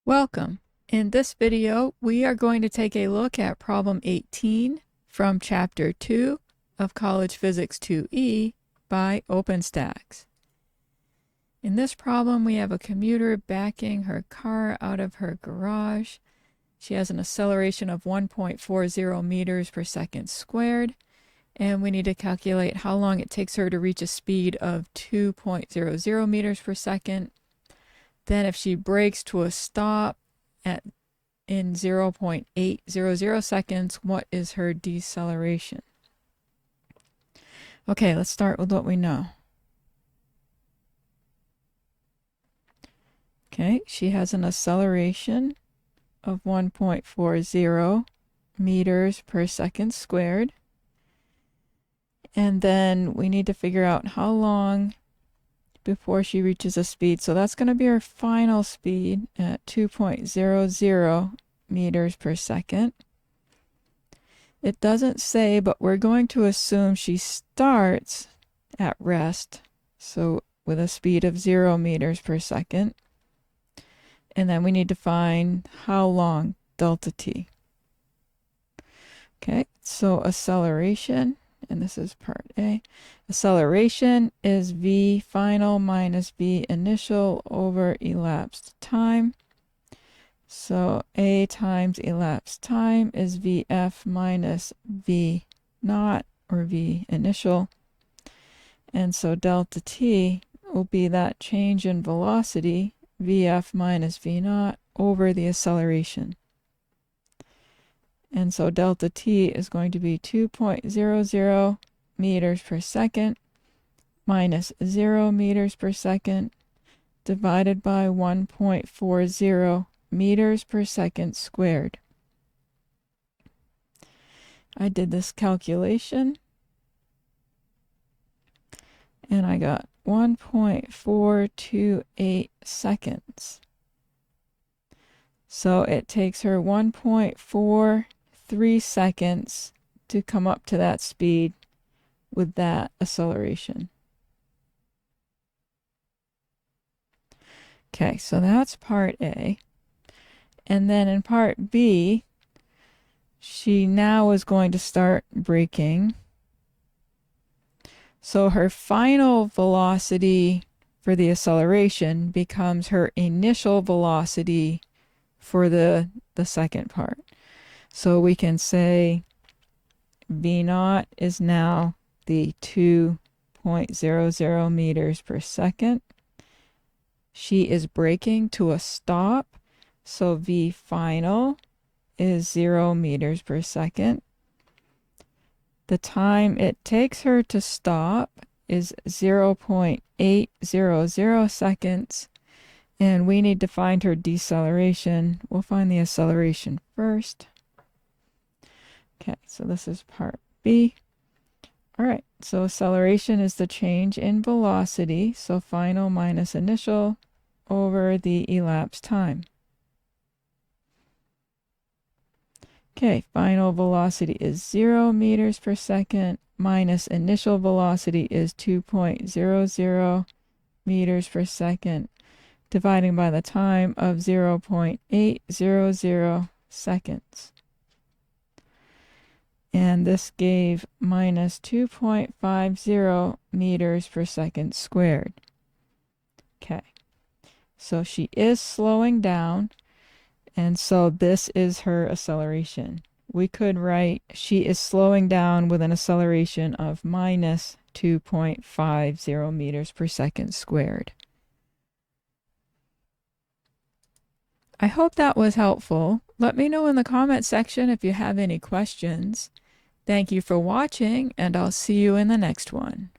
Welcome. In this video, we are going to take a look at problem 18 from Chapter 2 of College Physics 2E by OpenStax. In this problem, we have a commuter backing her car out of her garage. She has an acceleration of 1.40 meters per second squared, and we need to calculate how long it takes her to reach a speed of 2.00 meters per second. Then if she brakes to a stop in 0.800 seconds, what is her deceleration? Okay, let's start with what we know. Okay, she has an acceleration of 1.40 meters per second squared. And then we need to figure out how long before she reaches a speed. So that's going to be her final speed at 2.00 meters per second. It doesn't say, but we're going to assume she starts at rest, so with a speed of 0 meters per second. And then we need to find how long, delta t. Okay, so acceleration, and this is part A. Acceleration is v final minus v initial over elapsed time. So A times elapsed time is Vf minus V naught, or V initial. And so delta t will be that change in velocity, Vf minus V naught, over the acceleration. And so delta t is going to be 2.00 meters per second minus 0 meters per second divided by 1.40 meters per second squared. I did this calculation and I got 1.428 seconds. So it takes her 1.43 seconds to come up to that speed with that acceleration. Okay, so that's part A. And then in part B, she now is going to start braking. So her final velocity for the acceleration becomes her initial velocity for the second part. So we can say V naught is now the 2.00 meters per second. She is braking to a stop, so V final is 0 meters per second. The time it takes her to stop is 0.800 seconds, and we need to find her deceleration. We'll find the acceleration first. Okay, so this is part B. All right, so acceleration is the change in velocity, so final minus initial over the elapsed time. Okay, final velocity is 0 meters per second minus initial velocity is 2.00 meters per second, dividing by the time of 0.800 seconds. And this gave minus 2.50 meters per second squared. Okay, so she is slowing down, and so this is her acceleration. We could write she is slowing down with an acceleration of minus 2.50 meters per second squared. I hope that was helpful. Let me know in the comment section if you have any questions. Thank you for watching, and I'll see you in the next one.